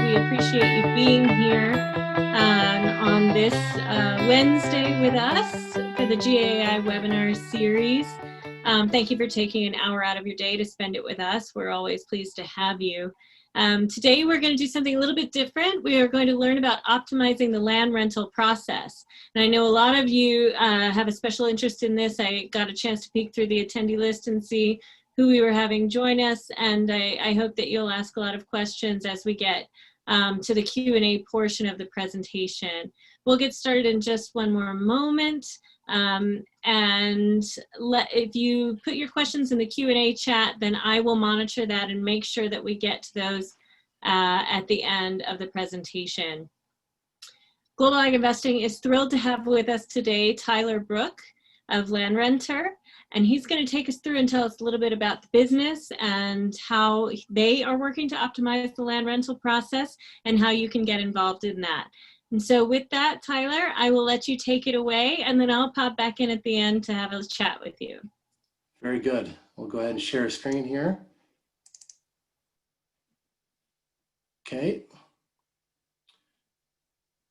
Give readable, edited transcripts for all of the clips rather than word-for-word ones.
We appreciate you being here on this Wednesday with us for the GAI webinar series. Thank you for taking an hour out of your day to spend it with us. We're always pleased to have you. Today we're going to do something a little bit different. We are going to learn about optimizing the land rental process. And I know a lot of you have a special interest in this. I got a chance to peek through the attendee list and see who we were having join us, and I hope that you'll ask a lot of questions as we get to the Q&A portion of the presentation. We'll get started in just one more moment, and if you put your questions in the Q&A chat, then I will monitor that and make sure that we get to those at the end of the presentation. Global Ag Investing is thrilled to have with us today Tyler Brook of LandRenter. And he's going to take us through and tell us a little bit about the business and how they are working to optimize the land rental process and how you can get involved in that. And so with that, Tyler, I will let you take it away, and then I'll pop back in at the end to have a chat with you. Very good. We'll go ahead and share a screen here. Okay.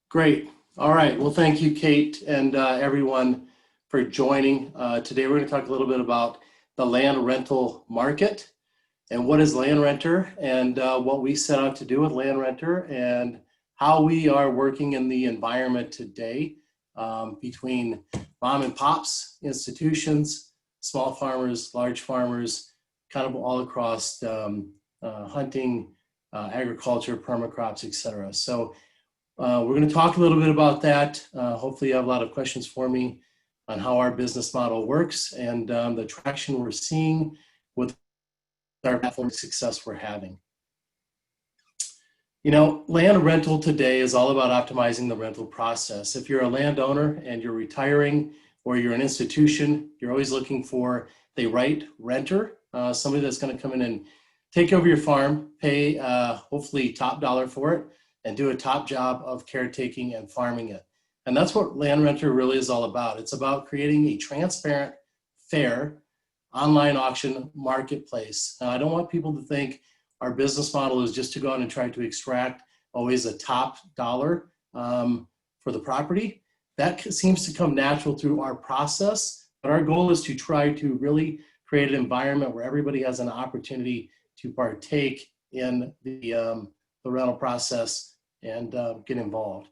Great. All right. Well, thank you, Kate, and everyone for joining. Today we're going to talk a little bit about the land rental market and what is LandRenter and what we set out to do with LandRenter and how we are working in the environment today between mom and pops, institutions, small farmers, large farmers, kind of all across hunting, agriculture, permacrops, etc. So we're going to talk a little bit about that. Hopefully you have a lot of questions for me on how our business model works and the traction we're seeing with our platform success we're having. You know, land rental today is all about optimizing the rental process. If you're a landowner and you're retiring or you're an institution, you're always looking for the right renter, somebody that's going to come in and take over your farm, pay hopefully top dollar for it, and do a top job of caretaking and farming it. And that's what LandRenter really is all about. It's about creating a transparent, fair, online auction marketplace. Now, I don't want people to think our business model is just to go out and try to extract always a top dollar for the property. That seems to come natural through our process, but our goal is to try to really create an environment where everybody has an opportunity to partake in the rental process and get involved.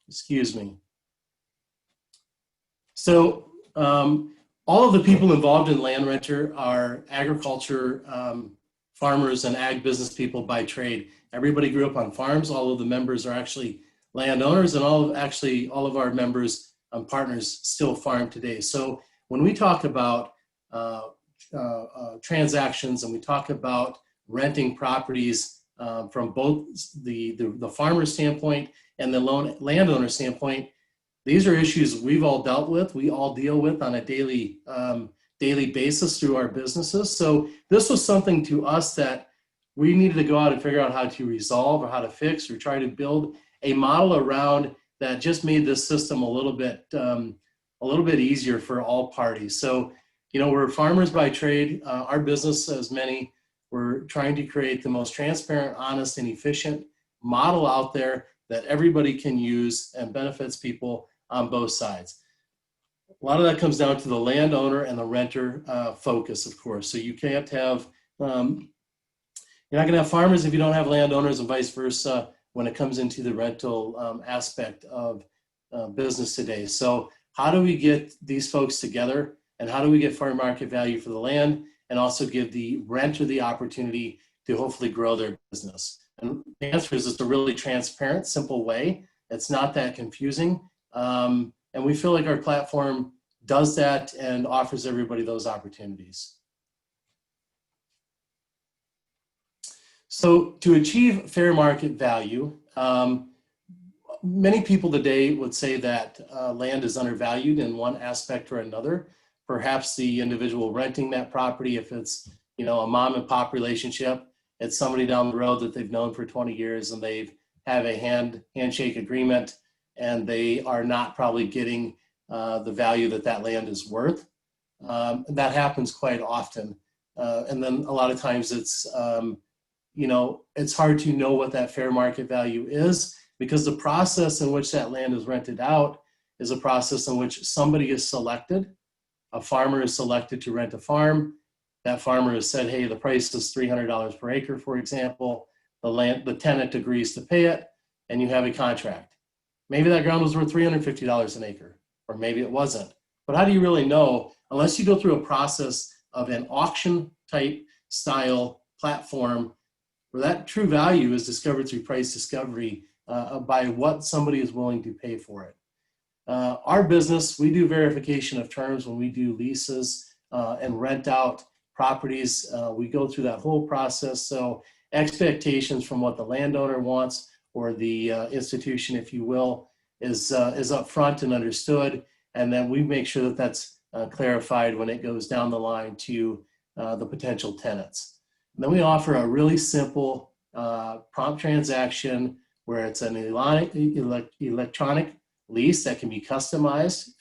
Excuse me. So all of the people involved in LandRenter are agriculture farmers and ag business people by trade. Everybody grew up on farms. All of the members are actually landowners, and all of our members and partners still farm today. So when we talk about transactions and we talk about renting properties from both the farmer standpoint and the landowner standpoint, these are issues we've all dealt with, we all deal with on a daily basis through our businesses. So this was something to us that we needed to go out and figure out how to resolve or how to fix or try to build a model around that just made this system a little bit easier for all parties. So, you know, we're farmers by trade. Our business, as many, we're trying to create the most transparent, honest, and efficient model out there that everybody can use and benefits people on both sides. A lot of that comes down to the landowner and the renter focus, of course. So you can't have, you're not going to have farmers if you don't have landowners, and vice versa when it comes into the rental aspect of business today. So how do we get these folks together, and how do we get fair market value for the land and also give the renter the opportunity to hopefully grow their business? And the answer is it's a really transparent, simple way. It's not that confusing. And we feel like our platform does that and offers everybody those opportunities. So to achieve fair market value, many people today would say that land is undervalued in one aspect or another. Perhaps the individual renting that property, if it's, you know, a mom and pop relationship, it's somebody down the road that they've known for 20 years and they've have a handshake agreement, and they are not probably getting the value that that land is worth. That happens quite often. And then a lot of times it's, you know, it's hard to know what that fair market value is, because the process in which that land is rented out is a process in which somebody is selected. A farmer is selected to rent a farm. That farmer has said, hey, the price is $300 per acre, for example. The tenant agrees to pay it, and you have a contract. Maybe that ground was worth $350 an acre, or maybe it wasn't. But how do you really know unless you go through a process of an auction type style platform where that true value is discovered through price discovery by what somebody is willing to pay for it? Our business, we do verification of terms when we do leases and rent out properties. We go through that whole process. So expectations from what the landowner wants, or the institution, if you will, is upfront and understood. And then we make sure that that's clarified when it goes down the line to the potential tenants. And then we offer a really simple prompt transaction where it's an electronic lease that can be customized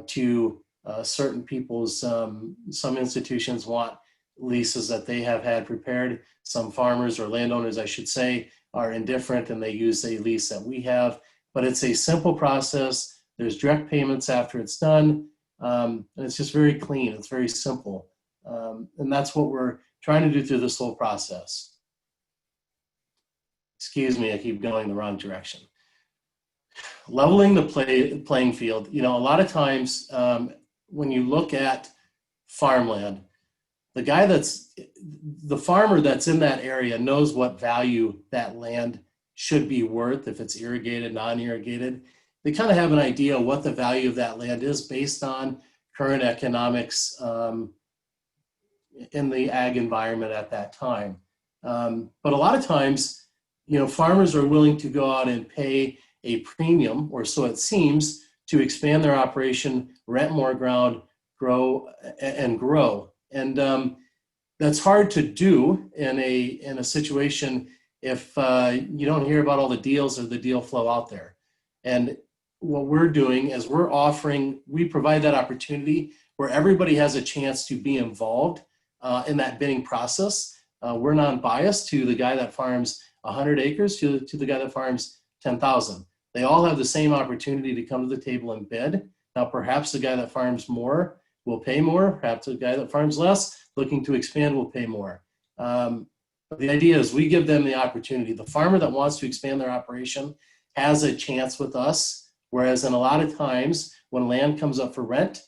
to certain people's, some institutions want leases that they have had prepared. Some farmers, or landowners I should say, are indifferent and they use a lease that we have. But it's a simple process. There's direct payments after it's done. And it's just very clean. It's very simple. And that's what we're trying to do through this whole process. Excuse me, I keep going the wrong direction. Leveling the playing field. You know, a lot of times when you look at farmland, the farmer that's in that area knows what value that land should be worth if it's irrigated, non-irrigated. They kind of have an idea of what the value of that land is based on current economics in the ag environment at that time. But a lot of times, you know, farmers are willing to go out and pay a premium, or so it seems, to expand their operation, rent more ground, grow. And that's hard to do in a situation if you don't hear about all the deals or the deal flow out there. And what we're doing is we provide that opportunity where everybody has a chance to be involved in that bidding process. We're non-biased to the guy that farms 100 acres to the guy that farms 10,000. They all have the same opportunity to come to the table and bid. Now, perhaps the guy that farms more will pay more. Perhaps the guy that farms less, looking to expand, will pay more. But the idea is we give them the opportunity. The farmer that wants to expand their operation has a chance with us, whereas in a lot of times when land comes up for rent,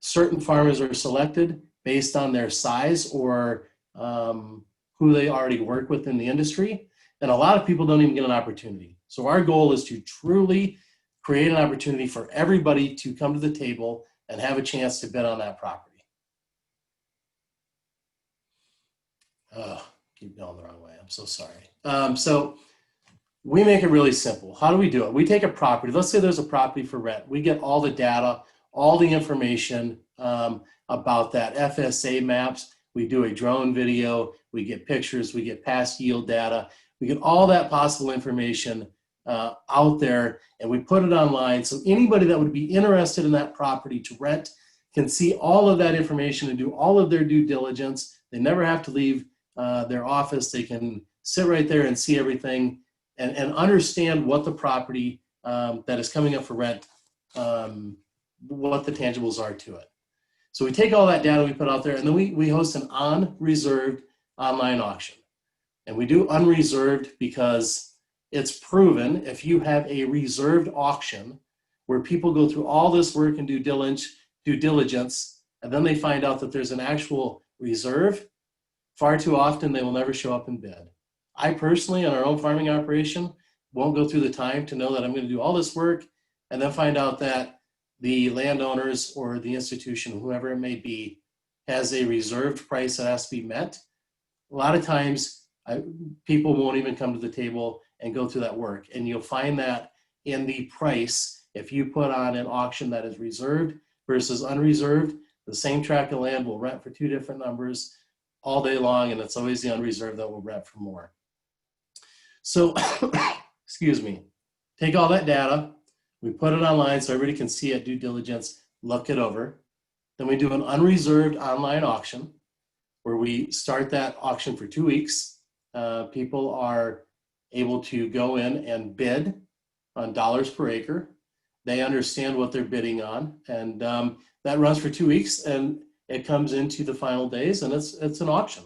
certain farmers are selected based on their size or who they already work with in the industry. And a lot of people don't even get an opportunity. So our goal is to truly create an opportunity for everybody to come to the table and have a chance to bid on that property. Keep going the wrong way. I'm so sorry. So we make it really simple. How do we do it? We take a property. Let's say there's a property for rent. We get all the data, all the information about that, FSA maps. We do a drone video. We get pictures. We get past yield data. We get all that possible information out there, and we put it online. So anybody that would be interested in that property to rent can see all of that information and do all of their due diligence. They never have to leave their office. They can sit right there and see everything and understand what the property that is coming up for rent, what the tangibles are to it. So we take all that data we put out there, and then we host an unreserved online auction. And we do unreserved because it's proven if you have a reserved auction where people go through all this work and due diligence, and then they find out that there's an actual reserve, far too often they will never show up and bid. I personally, on our own farming operation, won't go through the time to know that I'm going to do all this work and then find out that the landowners or the institution, whoever it may be, has a reserved price that has to be met. A lot of times, people won't even come to the table and go through that work. And you'll find that in the price, if you put on an auction that is reserved versus unreserved, the same tract of land will rent for two different numbers all day long, and it's always the unreserved that will rent for more. So, excuse me, take all that data, we put it online so everybody can see it, due diligence, look it over. Then we do an unreserved online auction where we start that auction for 2 weeks. people are able to go in and bid on dollars per acre. They understand what they're bidding on, and that runs for 2 weeks, and it comes into the final days, and it's an auction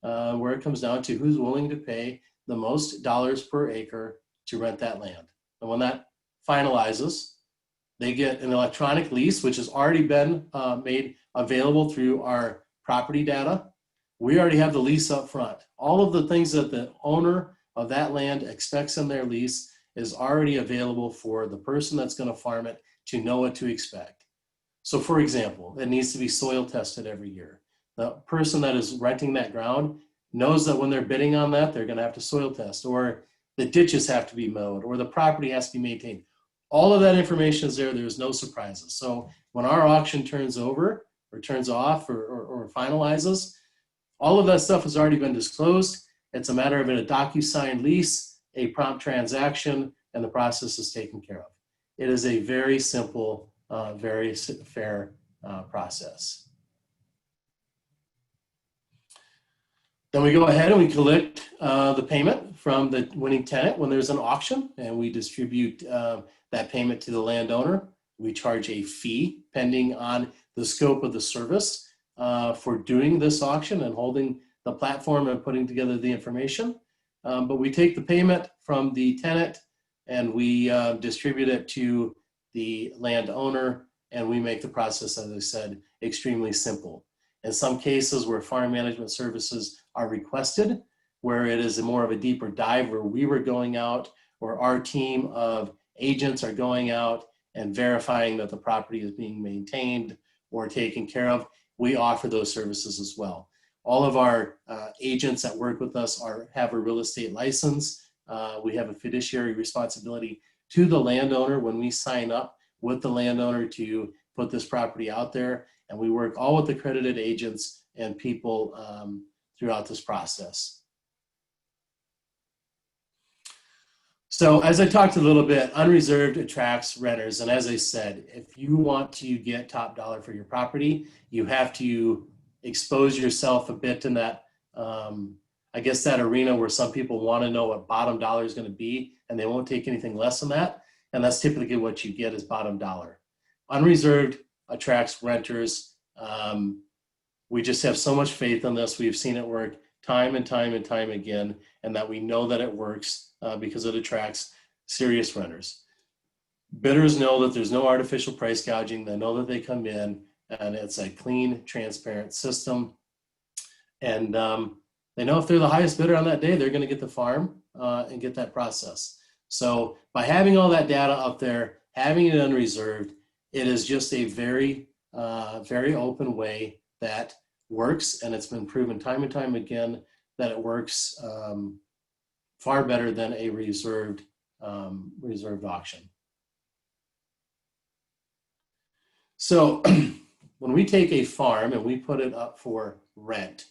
where it comes down to who's willing to pay the most dollars per acre to rent that land. And when that finalizes, they get an electronic lease, which has already been made available through our property data. We already have the lease up front. All of the things that the owner of that land expects in their lease is already available for the person that's going to farm it to know what to expect. So for example, it needs to be soil tested every year. The person that is renting that ground knows that when they're bidding on that, they're going to have to soil test, or the ditches have to be mowed, or the property has to be maintained. All of that information is there. There's no surprises. So when our auction turns over or turns off or finalizes, all of that stuff has already been disclosed. It's a matter of a DocuSign lease, a prompt transaction, and the process is taken care of. It is a very simple, very fair process. Then we go ahead and we collect the payment from the winning tenant when there's an auction, and we distribute that payment to the landowner. We charge a fee pending on the scope of the service for doing this auction and holding the platform and putting together the information. But we take the payment from the tenant and we distribute it to the landowner, and we make the process, as I said, extremely simple. In some cases where farm management services are requested, where it is more of a deeper dive, where we were going out, or our team of agents are going out and verifying that the property is being maintained or taken care of, we offer those services as well. All of our agents that work with us have a real estate license. We have a fiduciary responsibility to the landowner when we sign up with the landowner to put this property out there, and we work all with accredited agents and people throughout this process. So as I talked a little bit, unreserved attracts renters, and as I said, if you want to get top dollar for your property, you have to expose yourself a bit in that, I guess, that arena where some people want to know what bottom dollar is going to be, and they won't take anything less than that. And that's typically what you get is bottom dollar. Unreserved attracts renters. We just have so much faith in this. We've seen it work time and time and time again, and that we know that it works because it attracts serious renters. Bidders know that there's no artificial price gouging. They know that they come in and it's a clean, transparent system. And they know if they're the highest bidder on that day, they're going to get the farm and get that process. So by having all that data up there, having it unreserved, it is just a very, very open way that works. And it's been proven time and time again that it works far better than a reserved auction. So when we take a farm and we put it up for rent,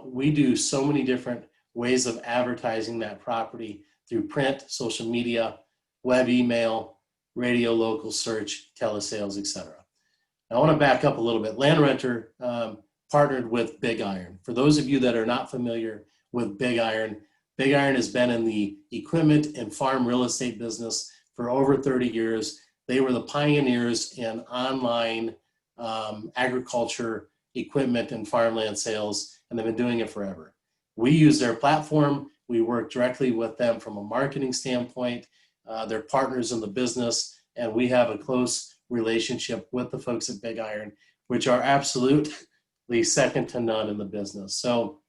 we do so many different ways of advertising that property through print, social media, web, email, radio, local search, telesales, etc. I want to back up a little bit. LandRenter partnered with Big Iron. For those of you that are not familiar with Big Iron has been in the equipment and farm real estate business for over 30 years. They were the pioneers in online agriculture equipment and farmland sales, and they've been doing it forever. We use their platform. We work directly with them from a marketing standpoint. They're partners in the business, and we have a close relationship with the folks at Big Iron, which are absolutely second to none in the business. So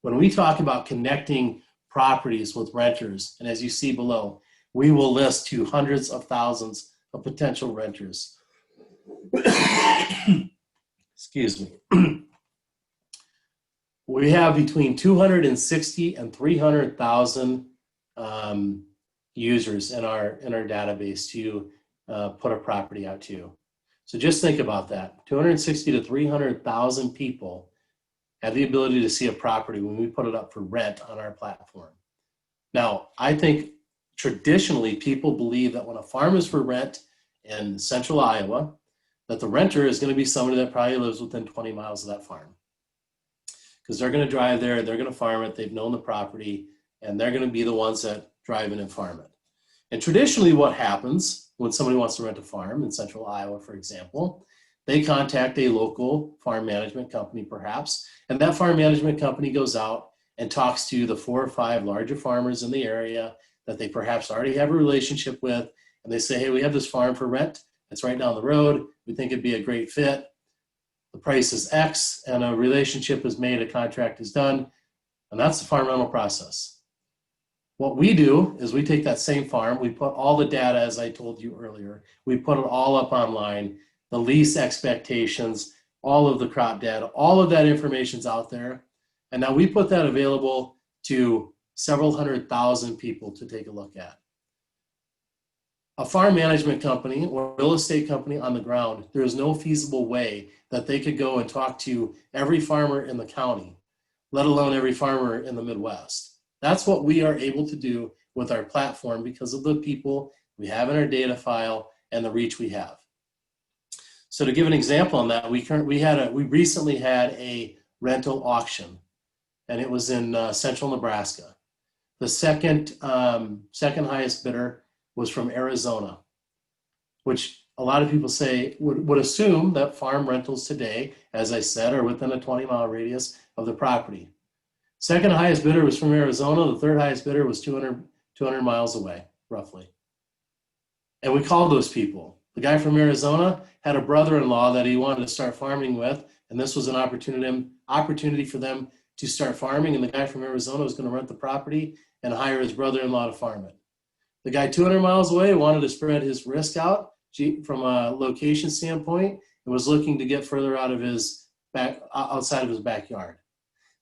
when we talk about connecting properties with renters, and as you see below, we will list to hundreds of thousands of potential renters. Excuse me. We have between 260 and 300,000 users in our database to put a property out to. So just think about that. 260 to 300,000 people have the ability to see a property when we put it up for rent on our platform. Now, I think traditionally people believe that when a farm is for rent in central Iowa, that the renter is going to be somebody that probably lives within 20 miles of that farm. because they're going to drive there, they're going to farm it, they've known the property, and they're going to be the ones that drive in and farm it. And traditionally what happens when somebody wants to rent a farm in central Iowa, for example, they contact a local farm management company perhaps, and that farm management company goes out and talks to the 4 or 5 larger farmers in the area that they perhaps already have a relationship with, and they say, hey, we have this farm for rent. It's right down the road. We think it'd be a great fit. The price is X, and a relationship is made, a contract is done, and that's the farm rental process. What we do is we take that same farm, we put all the data, as I told you earlier, we put it all up online, the lease expectations, all of the crop data, all of that information's out there. And now we put that available to several 100,000 people to take a look at. A farm management company or real estate company on the ground, there is no feasible way that they could go and talk to every farmer in the county, let alone every farmer in the Midwest. That's what we are able to do with our platform because of the people we have in our data file and the reach we have. So to give an example on that, we recently had a rental auction, and it was in central Nebraska. The second highest bidder was from Arizona, which a lot of people say would assume that farm rentals today, as I said, are within a 20-mile radius of the property. Second highest bidder was from Arizona. The third highest bidder was 200 miles away, roughly. And we called those people. The guy from Arizona had a brother-in-law that he wanted to start farming with, and this was an opportunity for them to start farming, and the guy from Arizona was going to rent the property and hire his brother-in-law to farm it. The guy 200 miles away wanted to spread his risk out from a location standpoint and was looking to get further out of outside of his backyard.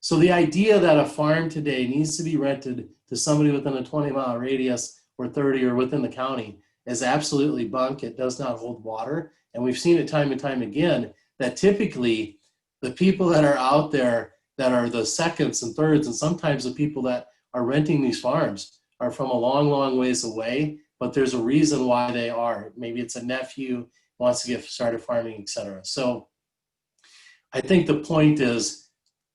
So the idea that a farm today needs to be rented to somebody within a 20-mile radius or 30 or within the county is absolutely bunk. It does not hold water. And we've seen it time and time again that typically the people that are out there that are the seconds and thirds, and sometimes the people that are renting these farms are from a long, long ways away, but there's a reason why they are. Maybe it's a nephew wants to get started farming, et cetera. So I think the point is,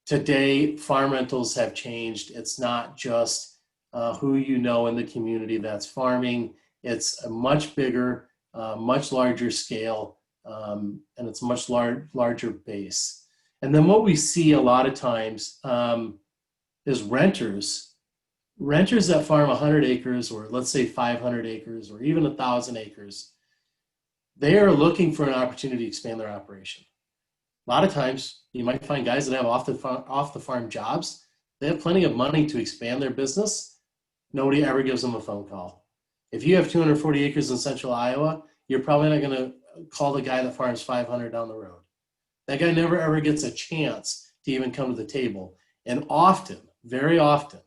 today, farm rentals have changed. It's not just who you know in the community that's farming. It's a much bigger, much larger scale, and it's a much larger base. And then what we see a lot of times is renters that farm 100 acres or let's say 500 acres or even 1,000 acres. They are looking for an opportunity to expand their operation. A lot of times, you might find guys that have off the farm jobs. They have plenty of money to expand their business. Nobody ever gives them a phone call. If you have 240 acres in central Iowa, you're probably not going to call the guy that farms 500 down the road. That guy never ever gets a chance to even come to the table. And often, very often,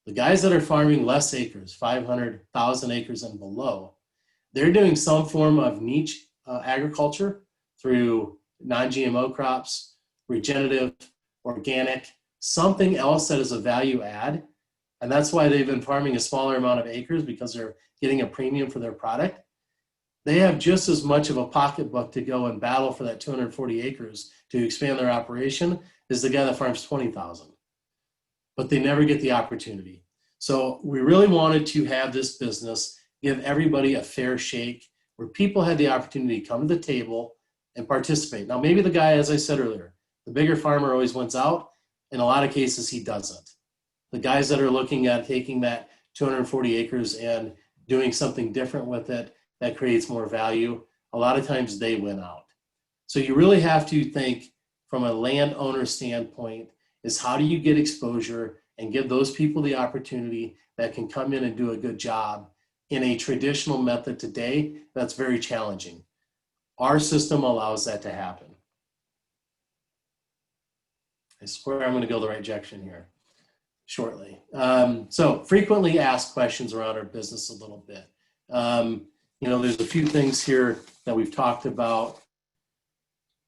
the guys that are farming less acres, 500, 1,000 acres and below, they're doing some form of niche agriculture through non-GMO crops, regenerative, organic, something else that is a value add. And that's why they've been farming a smaller amount of acres, because they're getting a premium for their product. They have just as much of a pocketbook to go and battle for that 240 acres to expand their operation as the guy that farms 20,000. But they never get the opportunity. So we really wanted to have this business give everybody a fair shake where people had the opportunity to come to the table and participate. Now, maybe the guy, as I said earlier, the bigger farmer always wins out. In a lot of cases, he doesn't. The guys that are looking at taking that 240 acres and doing something different with it that creates more value, a lot of times they win out. So you really have to think from a landowner standpoint is how do you get exposure and give those people the opportunity that can come in and do a good job in a traditional method today that's very challenging. Our system allows that to happen. I swear I'm going to go the right direction here shortly. So frequently asked questions around our business a little bit. There's a few things here that we've talked about.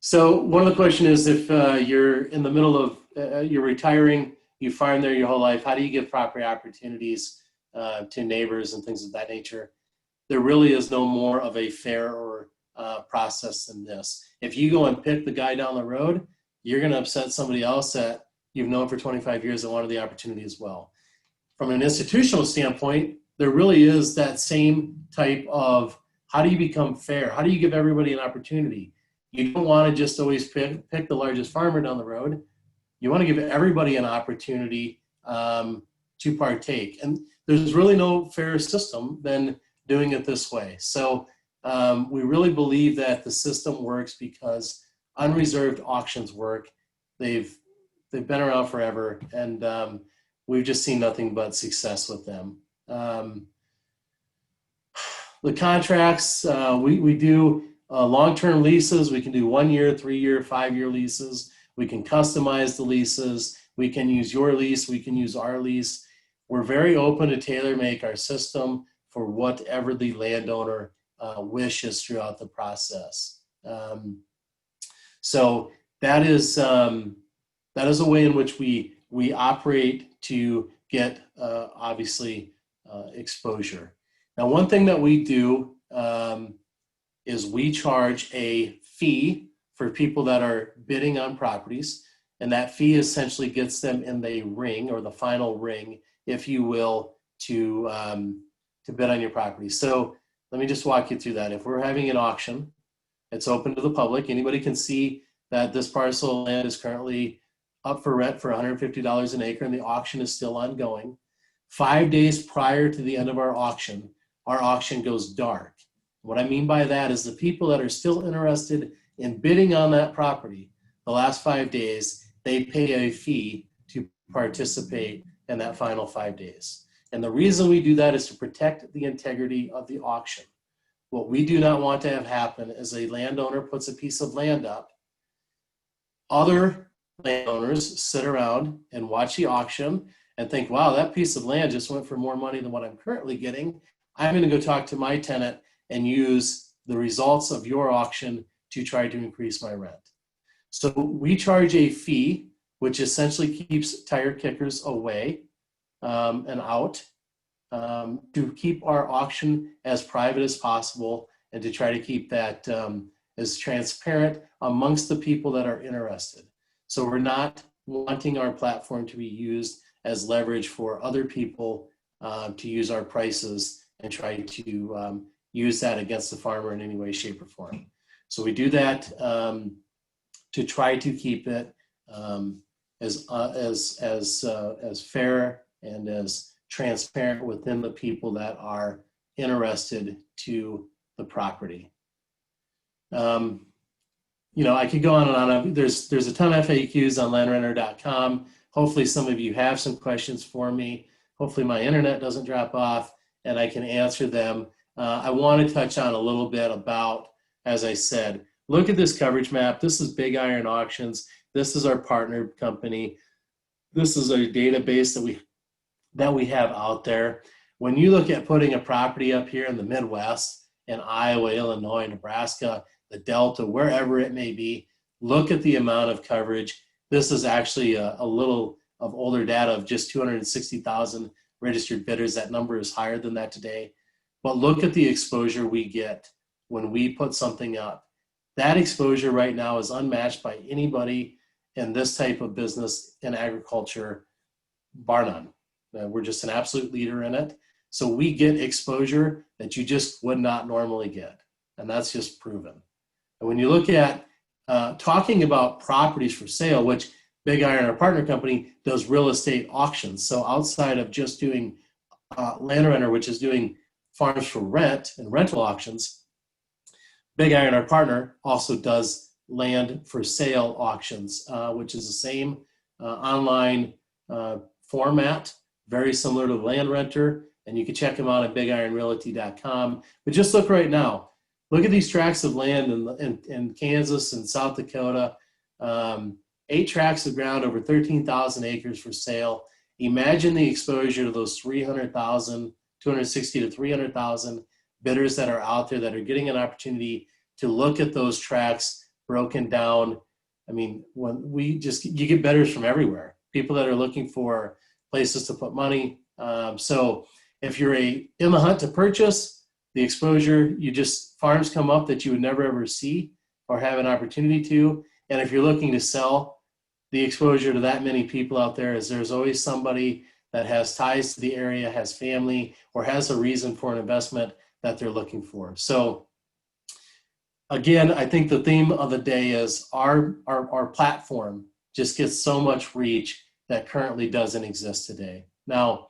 So one of the questions is if you're in the middle of, you're retiring, you farm there your whole life, how do you give property opportunities to neighbors and things of that nature? There really is no more of a fair or process than this. If you go and pick the guy down the road, you're going to upset somebody else that you've known for 25 years and wanted the opportunity as well. From an institutional standpoint, there really is that same type of, how do you become fair? How do you give everybody an opportunity? You don't want to just always pick the largest farmer down the road. You want to give everybody an opportunity to partake. And there's really no fairer system than doing it this way. So we really believe that the system works because unreserved auctions work. They've been around forever, and we've just seen nothing but success with them. The contracts, we do long-term leases. We can do 1 year, 3 year, 5 year leases. We can customize the leases. We can use your lease. We can use our lease. We're very open to tailor make our system for whatever the landowner wishes throughout the process. So that is a way in which we operate to get obviously exposure. Now, one thing that we do is we charge a fee for people that are bidding on properties, and that fee essentially gets them in the ring, or the final ring, if you will, to bid on your property. So let me just walk you through that. If we're having an auction, it's open to the public. Anybody can see that this parcel of land is currently up for rent for $150 an acre, and the auction is still ongoing. 5 days prior to the end of our auction goes dark. What I mean by that is the people that are still interested in bidding on that property, the last 5 days, they pay a fee to participate in that final 5 days. And the reason we do that is to protect the integrity of the auction. What we do not want to have happen is a landowner puts a piece of land up. Other landowners sit around and watch the auction and think, wow, that piece of land just went for more money than what I'm currently getting. I'm going to go talk to my tenant and use the results of your auction to try to increase my rent. So we charge a fee, which essentially keeps tire kickers away and out, to keep our auction as private as possible and to try to keep that as transparent amongst the people that are interested. So we're not wanting our platform to be used as leverage for other people to use our prices and try to use that against the farmer in any way, shape, or form. So we do that to try to keep it as fair and as transparent within the people that are interested to the property. You know, I could go on and on. There's a ton of FAQs on LandRenter.com. Hopefully some of you have some questions for me. Hopefully my internet doesn't drop off and I can answer them. I want to touch on a little bit about, as I said, look at this coverage map. This is Big Iron Auctions. This is our partner company. This is our database that we have out there. When you look at putting a property up here in the Midwest, in Iowa, Illinois, Nebraska, the Delta, wherever it may be, look at the amount of coverage. This is actually a little of older data of just 260,000 registered bidders. That number is higher than that today. But look at the exposure we get when we put something up. That exposure right now is unmatched by anybody in this type of business in agriculture, bar none. We're just an absolute leader in it. So we get exposure that you just would not normally get. And that's just proven. And when you look at talking about properties for sale, which Big Iron, our partner company, does real estate auctions. So outside of just doing LandRenter, which is doing farms for rent and rental auctions, Big Iron, our partner, also does land for sale auctions, which is the same online format, very similar to LandRenter, and you can check them out at bigironrealty.com. But just look right now. Look at these tracts of land in Kansas and South Dakota. 8 tracts of ground, over 13,000 acres for sale. Imagine the exposure to those 300,000, 260 to 300,000 bidders that are out there that are getting an opportunity to look at those tracts broken down. I mean, you get bidders from everywhere. People that are looking for places to put money. So if you're in the hunt to purchase, the exposure, farms come up that you would never ever see or have an opportunity to. And if you're looking to sell, the exposure to that many people out there is there's always somebody that has ties to the area, has family, or has a reason for an investment that they're looking for. So again, I think the theme of the day is our platform just gets so much reach that currently doesn't exist today. Now,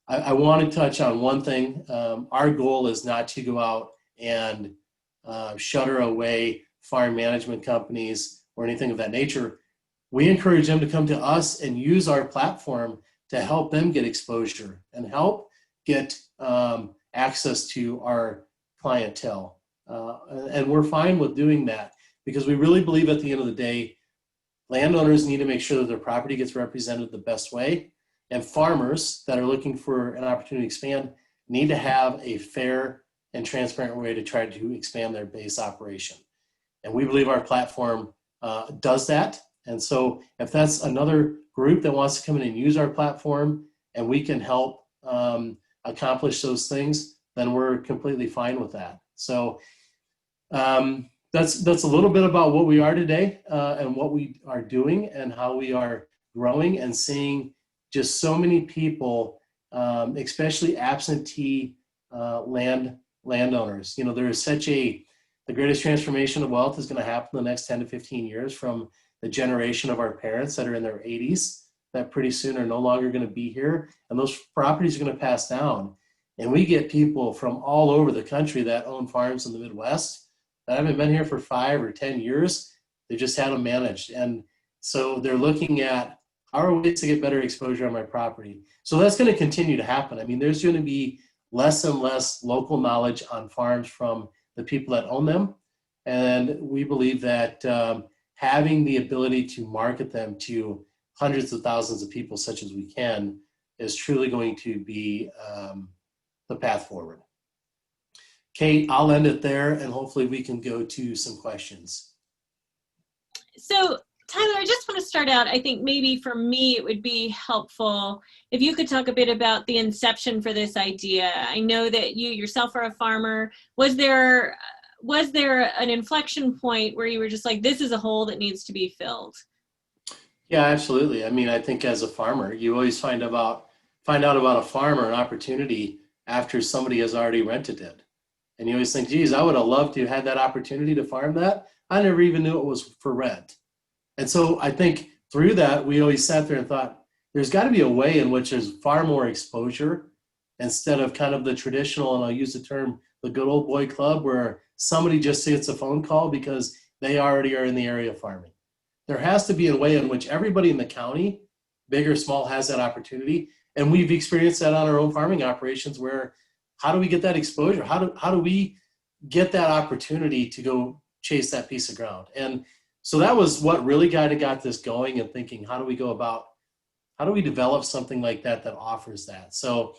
I want to touch on one thing. Our goal is not to go out and shutter away farm management companies or anything of that nature. We encourage them to come to us and use our platform to help them get exposure and help get access to our clientele. And we're fine with doing that because we really believe at the end of the day, landowners need to make sure that their property gets represented the best way. And farmers that are looking for an opportunity to expand need to have a fair and transparent way to try to expand their base operation. And we believe our platform does that. And so if that's another group that wants to come in and use our platform and we can help accomplish those things, then we're completely fine with that. So that's a little bit about what we are today and what we are doing and how we are growing and seeing just so many people, especially absentee landowners. You know, there is the greatest transformation of wealth is going to happen in the next 10 to 15 years from the generation of our parents that are in their 80s that pretty soon are no longer going to be here. And those properties are going to pass down. And we get people from all over the country that own farms in the Midwest that haven't been here for 5 or 10 years. They just had them managed. And so they're looking at how are ways to get better exposure on my property. So that's going to continue to happen. I mean, there's going to be less and less local knowledge on farms from the people that own them. And we believe that having the ability to market them to hundreds of thousands of people such as we can is truly going to be the path forward. Kate, I'll end it there and hopefully we can go to some questions. So Tyler, I just want to start out, I think maybe for me, it would be helpful if you could talk a bit about the inception for this idea. I know that you yourself are a farmer. Was there an inflection point where you were just like, this is a hole that needs to be filled? Yeah, absolutely. I mean, I think as a farmer, you always find out about a farm or an opportunity after somebody has already rented it. And you always think, geez, I would have loved to have had that opportunity to farm that. I never even knew it was for rent. And so I think through that, we always sat there and thought, there's got to be a way in which there's far more exposure instead of kind of the traditional, and I'll use the term, the good old boy club, where somebody just gets a phone call because they already are in the area of farming. There has to be a way in which everybody in the county, big or small, has that opportunity. And we've experienced that on our own farming operations where how do we get that exposure? How do we get that opportunity to go chase that piece of ground? And so that was what really got this going and thinking, how do we develop something like that offers that? So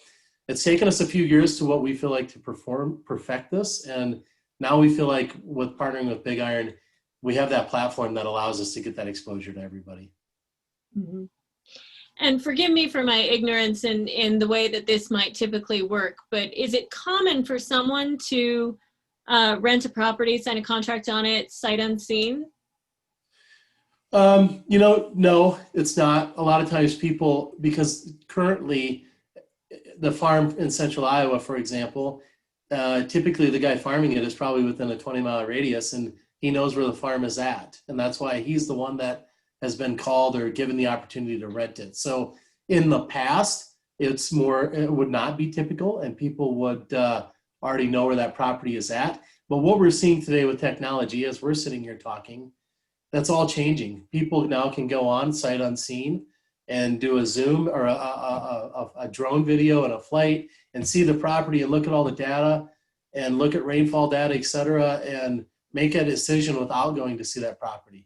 it's taken us a few years to what we feel like to perfect this. And now we feel like with partnering with Big Iron, we have that platform that allows us to get that exposure to everybody. Mm-hmm. And forgive me for my ignorance in the way that this might typically work, but is it common for someone to rent a property, sign a contract on it, sight unseen? No, it's not. A lot of times people, because currently the farm in central Iowa, for example, typically the guy farming it is probably within a 20-mile radius and he knows where the farm is at. And that's why he's the one that has been called or given the opportunity to rent it. So in the past, it would not be typical and people would already know where that property is at. But what we're seeing today with technology as we're sitting here talking, that's all changing. People now can go on sight unseen and do a Zoom or a drone video and a flight and see the property and look at all the data and look at rainfall data, et cetera, and make a decision without going to see that property.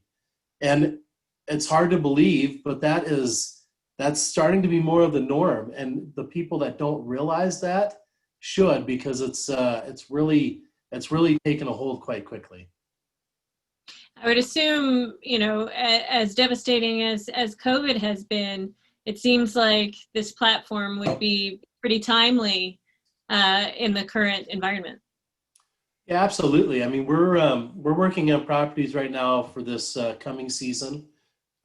And it's hard to believe, but that's starting to be more of the norm. And the people that don't realize that should, because it's really taken a hold quite quickly. I would assume, as devastating as COVID has been, it seems like this platform would be pretty timely in the current environment. Yeah, absolutely. I mean, we're working on properties right now for this coming season.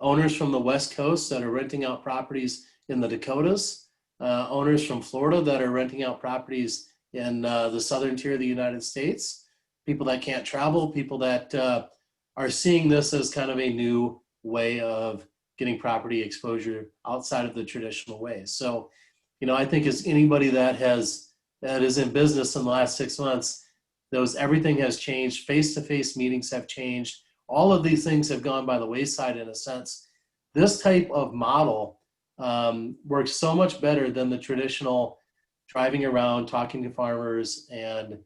owners from the West Coast that are renting out properties in the Dakotas, owners from Florida that are renting out properties in the southern tier of the United States, people that can't travel, people that are seeing this as kind of a new way of getting property exposure outside of the traditional ways. So, I think as anybody that is in business in the last 6 months, everything has changed. Face-to-face meetings have changed. All of these things have gone by the wayside in a sense. This type of model works so much better than the traditional driving around, talking to farmers, and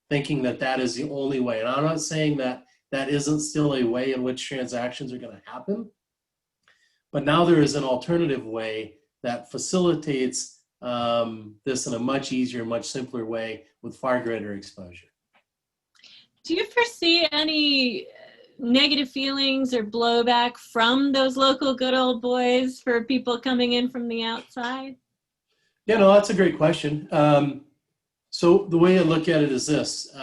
thinking that that is the only way. And I'm not saying that that isn't still a way in which transactions are going to happen, but now there is an alternative way that facilitates this in a much easier, much simpler way with far greater exposure. Do you foresee any negative feelings or blowback from those local good old boys for people coming in from the outside? Yeah, no, that's a great question. So the way I look at it is this.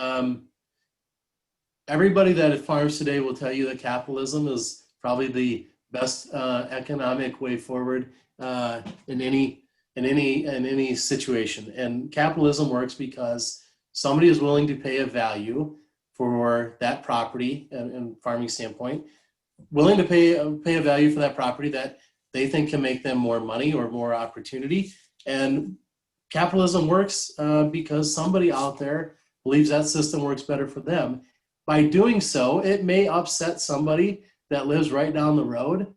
Everybody that farms today will tell you that capitalism is probably the best economic way forward in any situation. And capitalism works because somebody is willing to pay a value for that property, and farming standpoint, willing to pay a value for that property that they think can make them more money or more opportunity. And capitalism works because somebody out there believes that system works better for them. By doing so, it may upset somebody that lives right down the road,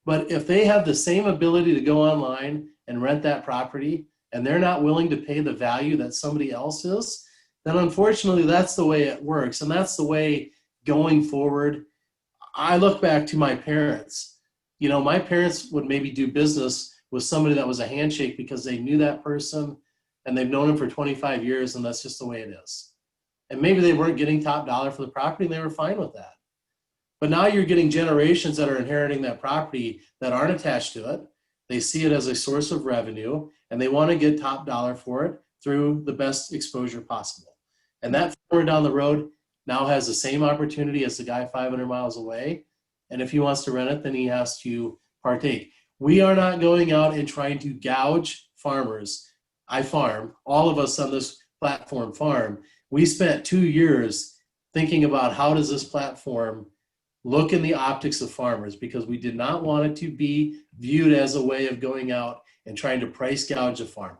but if they have the same ability to go online and rent that property, and they're not willing to pay the value that somebody else is, then unfortunately that's the way it works. And that's the way going forward. I look back to my parents. My parents would maybe do business with somebody that was a handshake because they knew that person and they've known him for 25 years, and that's just the way it is. And maybe they weren't getting top dollar for the property and they were fine with that. But now you're getting generations that are inheriting that property that aren't attached to it. They see it as a source of revenue and they want to get top dollar for it through the best exposure possible. And that farmer down the road now has the same opportunity as the guy 500 miles away. And if he wants to rent it, then he has to partake. We are not going out and trying to gouge farmers. I farm, all of us on this platform farm. We spent 2 years thinking about how does this platform look in the optics of farmers, because we did not want it to be viewed as a way of going out and trying to price gouge a farmer.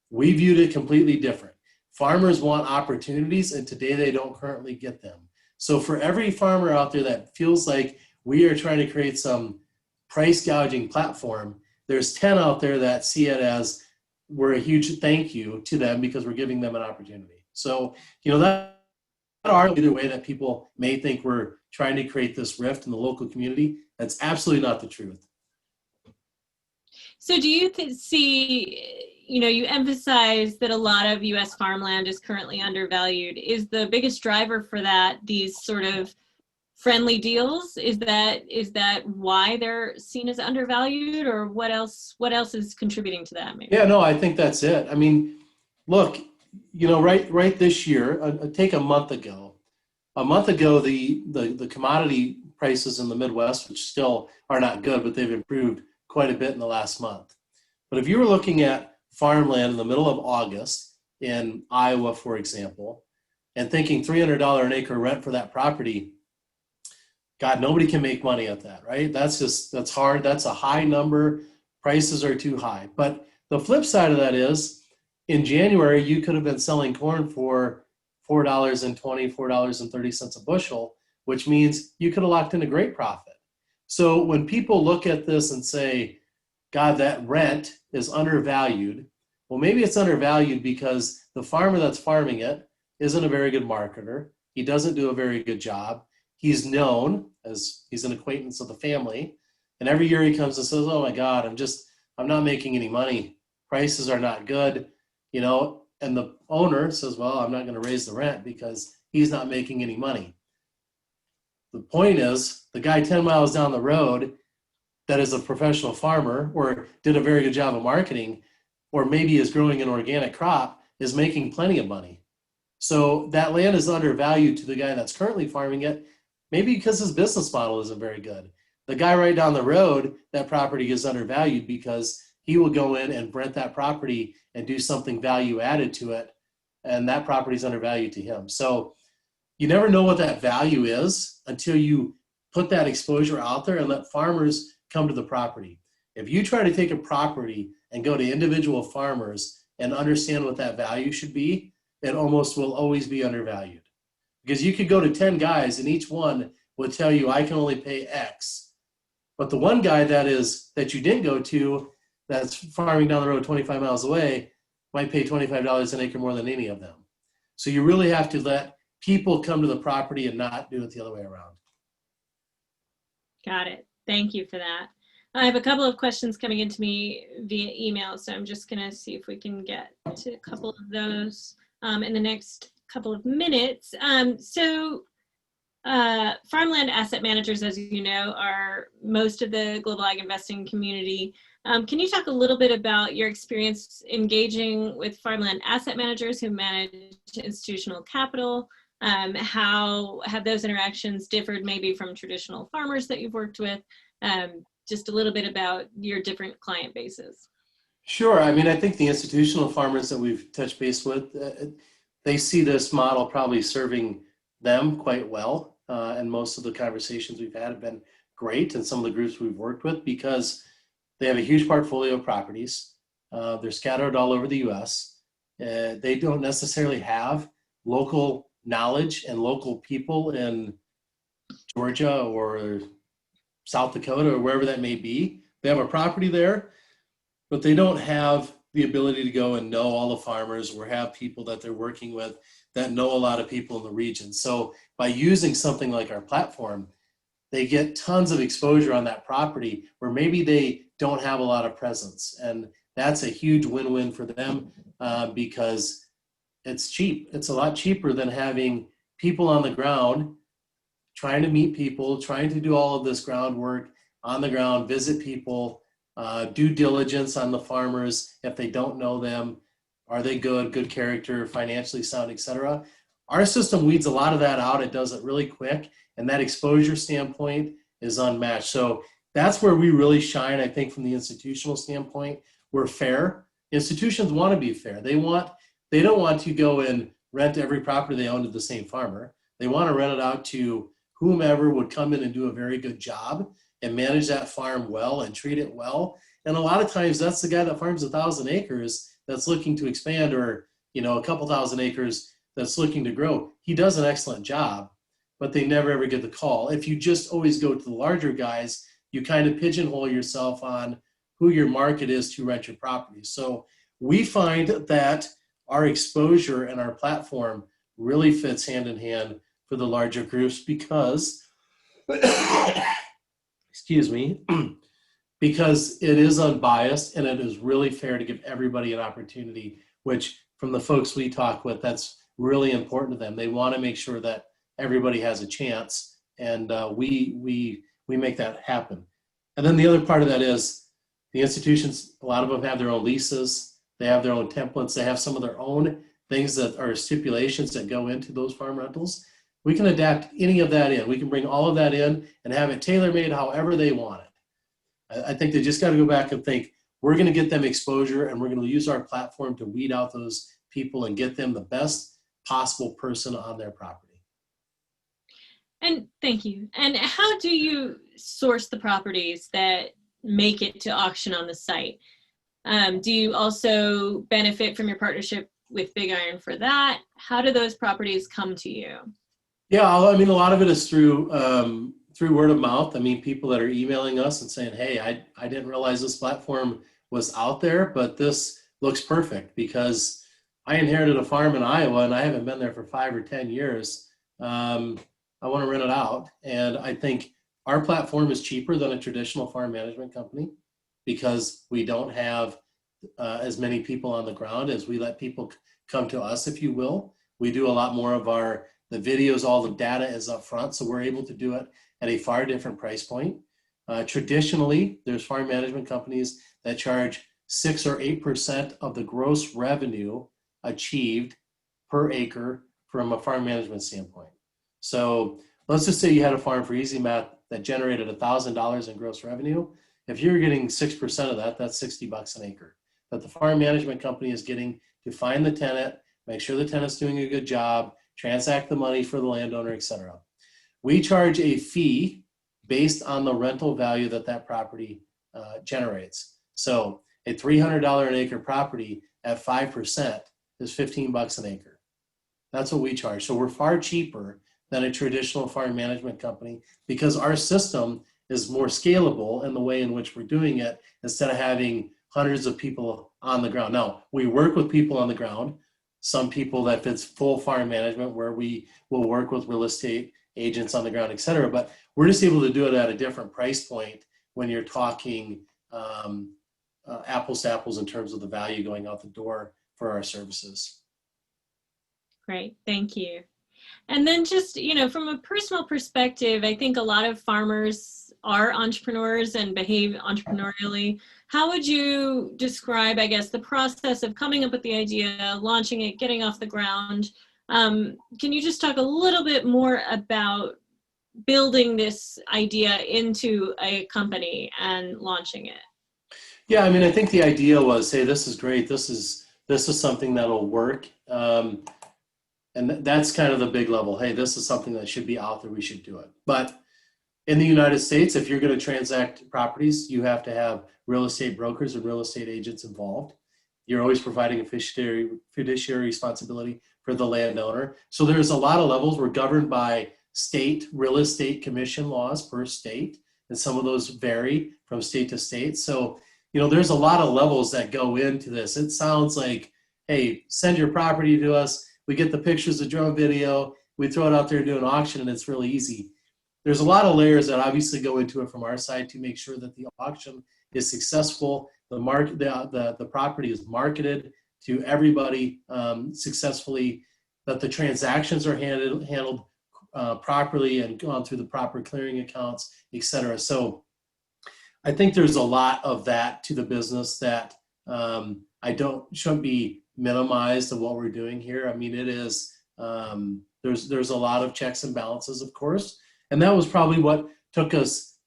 We viewed it completely different. Farmers want opportunities, and today they don't currently get them. So for every farmer out there that feels like we are trying to create some price gouging platform, there's 10 out there that see it as we're a huge thank you to them because we're giving them an opportunity. So, that are either way that people may think we're trying to create this rift in the local community. That's absolutely not the truth. So do you see, you emphasize that a lot of U.S. farmland is currently undervalued. Is the biggest driver for that these sort of friendly deals? Is that why they're seen as undervalued, or what else is contributing to that? Maybe? Yeah, no, I think that's it. I mean, look, right this year, take a month ago, the commodity prices in the Midwest, which still are not good, but they've improved quite a bit in the last month. But if you were looking at farmland in the middle of August in Iowa, for example, and thinking $300 an acre rent for that property, God, nobody can make money at that, right? That's hard. That's a high number. Prices are too high. But the flip side of that is, in January, you could have been selling corn for $4.20, $4.30 a bushel, which means you could have locked in a great profit. So when people look at this and say, God, that rent is undervalued, well, maybe it's undervalued because the farmer that's farming it isn't a very good marketer. He doesn't do a very good job. He's known as he's an acquaintance of the family. And every year he comes and says, oh my God, I'm not making any money. Prices are not good, and the owner says, well, I'm not going to raise the rent because he's not making any money. The point is, the guy 10 miles down the road that is a professional farmer or did a very good job of marketing, or maybe is growing an organic crop, is making plenty of money. So that land is undervalued to the guy that's currently farming it, maybe because his business model isn't very good. The guy right down the road, that property is undervalued because he will go in and rent that property and do something value added to it, and that property is undervalued to him. So you never know what that value is until you put that exposure out there and let farmers come to the property. If you try to take a property and go to individual farmers and understand what that value should be, it almost will always be undervalued. Because you could go to 10 guys and each one will tell you, I can only pay X. But the one guy that you didn't go to, that's farming down the road 25 miles away, might pay $25 an acre more than any of them. So you really have to let people come to the property and not do it the other way around. Got it. Thank you for that. I have a couple of questions coming into me via email, so I'm just going to see if we can get to a couple of those in the next couple of minutes. Farmland asset managers, as you know, are most of the global ag investing community. Can you talk a little bit about your experience engaging with farmland asset managers who manage institutional capital? How have those interactions differed maybe from traditional farmers that you've worked with? Just a little bit about your different client bases. Sure. I mean, I think the institutional farmers that we've touched base with, they see this model probably serving them quite well. And most of the conversations we've had have been great, and some of the groups we've worked with, because they have a huge portfolio of properties. They're scattered all over the US. They don't necessarily have local knowledge and local people in Georgia or South Dakota or wherever that may be. They have a property there, but they don't have the ability to go and know all the farmers or have people that they're working with that know a lot of people in the region. So by using something like our platform, they get tons of exposure on that property where maybe they don't have a lot of presence. And that's a huge win-win for them because it's cheap. It's a lot cheaper than having people on the ground trying to meet people, trying to do all of this groundwork on the ground, visit people, due diligence on the farmers if they don't know them. Are they good character, financially sound, etc. Our system weeds a lot of that out. It does it really quick, and that exposure standpoint is unmatched. So that's where we really shine, I think, from the institutional standpoint. We're fair. Institutions want to be fair. They don't want to go and rent every property they own to the same farmer. They want to rent it out to whomever would come in and do a very good job and manage that farm well and treat it well. And a lot of times that's the guy that farms 1,000 acres that's looking to expand, or a couple thousand acres that's looking to grow. He does an excellent job, but they never ever get the call. If you just always go to the larger guys, you kind of pigeonhole yourself on who your market is to rent your property. So we find that our exposure and our platform really fits hand in hand for the larger groups because, excuse me, because it is unbiased and it is really fair to give everybody an opportunity, which from the folks we talk with, that's really important to them. They want to make sure that everybody has a chance, and we make that happen. And then the other part of that is the institutions, a lot of them have their own leases, they have their own templates, they have some of their own things that are stipulations that go into those farm rentals. We can adapt any of that in. We can bring all of that in and have it tailor-made however they want it. I think they just got to go back and think, we're going to get them exposure and we're going to use our platform to weed out those people and get them the best possible person on their property. And thank you. And how do you source the properties that make it to auction on the site? Do you also benefit from your partnership with Big Iron for that? How do those properties come to you? Yeah, I mean, a lot of it is through word of mouth. I mean, people that are emailing us and saying, hey, I didn't realize this platform was out there, but this looks perfect because I inherited a farm in Iowa and I haven't been there for 5 or 10 years. I want to rent it out. And I think our platform is cheaper than a traditional farm management company because we don't have as many people on the ground as we let people come to us, if you will. We do a lot more of the videos, all the data is up front, so we're able to do it at a far different price point. Traditionally, there's farm management companies that charge 6 or 8% of the gross revenue achieved per acre from a farm management standpoint. So let's just say you had a farm, for easy math, that generated $1,000 in gross revenue, if you're getting 6% of that, that's $60 an acre that the farm management company is getting to find the tenant, make sure the tenant's doing a good job, transact the money for the landowner, et cetera. We charge a fee based on the rental value that that property generates. So a $300 an acre property at 5% is $15 an acre. That's what we charge. So we're far cheaper than a traditional farm management company because our system is more scalable in the way in which we're doing it instead of having hundreds of people on the ground. Now, we work with people on the ground. Some people that fits full farm management where we will work with real estate agents on the ground, et cetera. But we're just able to do it at a different price point when you're talking apples to apples in terms of the value going out the door for our services. Great, thank you. And then just, you know, from a personal perspective, I think a lot of farmers are entrepreneurs and behave entrepreneurially. How would you describe, I guess, the process of coming up with the idea, launching it, getting off the ground? Can you just talk a little bit more about building this idea into a company and launching it? Yeah, I mean, I think the idea was, hey, this is great. This is something that'll work. And that's kind of the big level. Hey, this is something that should be out there. We should do it. But in the United States, if you're going to transact properties, you have to have real estate brokers and real estate agents involved. You're always providing a fiduciary responsibility for the landowner. So there's a lot of levels. We're governed by state real estate commission laws per state, and some of those vary from state to state. So, you know, there's a lot of levels that go into this. It sounds like, hey, send your property to us. We get the pictures, the drone video, we throw it out there and do an auction, and it's really easy. There's a lot of layers that obviously go into it from our side to make sure that the auction is successful. The property is marketed to everybody successfully, that the transactions are handled properly and gone through the proper clearing accounts, et cetera. So I think there's a lot of that to the business that shouldn't be minimized of what we're doing here. I mean, it is, there's a lot of checks and balances, of course. And that was probably what took us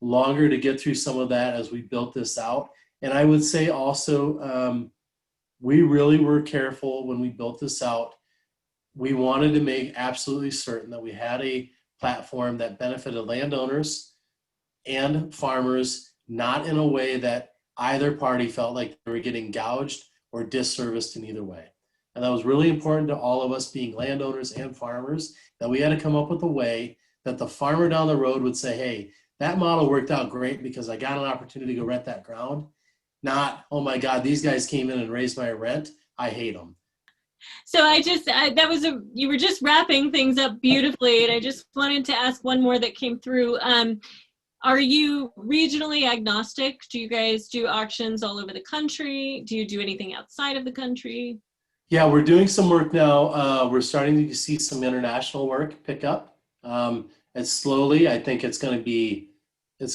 longer to get through some of that as we built this out. And I would say also, we really were careful when we built this out. We wanted to make absolutely certain that we had a platform that benefited landowners and farmers, not in a way that either party felt like they were getting gouged or disserviced in either way. And that was really important to all of us being landowners and farmers, that we had to come up with a way that the farmer down the road would say, hey, that model worked out great because I got an opportunity to rent that ground. Not, oh my God, these guys came in and raised my rent. I hate them. So you were just wrapping things up beautifully. And I just wanted to ask one more that came through. Are you regionally agnostic? Do you guys do auctions all over the country? Do you do anything outside of the country? Yeah, we're doing some work now. We're starting to see some international work pick up. And slowly, I think it's going to be a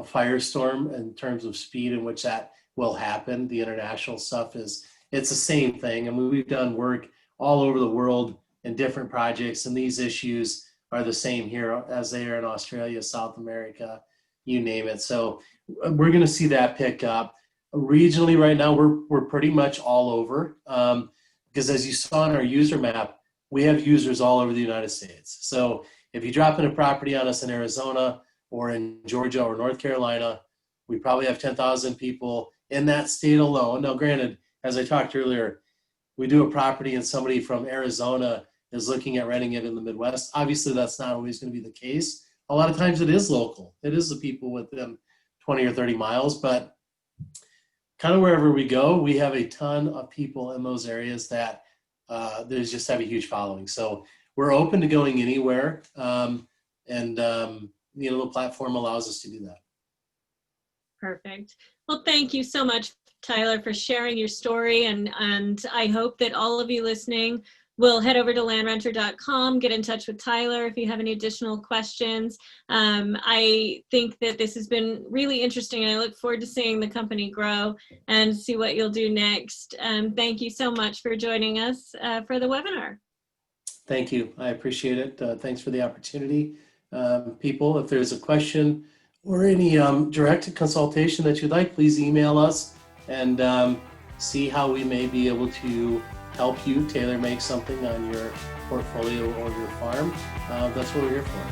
firestorm in terms of speed in which that will happen. The international stuff it's the same thing. I mean, we've done work all over the world in different projects, and these issues are the same here as they are in Australia, South America, you name it. So we're going to see that pick up. Regionally right now, we're pretty much all over because as you saw on our user map, we have users all over the United States. So if you drop in a property on us in Arizona or in Georgia or North Carolina, we probably have 10,000 people in that state alone. Now, granted, as I talked earlier, we do a property and somebody from Arizona is looking at renting it in the Midwest. Obviously, that's not always going to be the case. A lot of times it is local. It is the people within 20 or 30 miles, but kind of wherever we go, we have a ton of people in those areas that there's just have a huge following. So we're open to going anywhere, the platform allows us to do that. Perfect. Well, thank you so much, Tyler, for sharing your story, and I hope that all of you listening will head over to LandRenter.com, get in touch with Tyler if you have any additional questions. I think that this has been really interesting, and I look forward to seeing the company grow and see what you'll do next. Thank you so much for joining us for the webinar. Thank you. I appreciate it. Thanks for the opportunity. people. If there's a question or any direct consultation that you'd like, please email us and see how we may be able to help you tailor make something on your portfolio or your farm. That's what we're here for.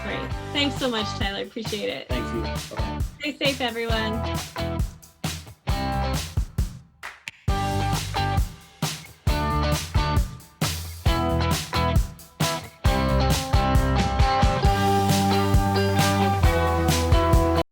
Great. Thanks so much, Tyler. Appreciate it. Thank you. Bye-bye. Stay safe, everyone.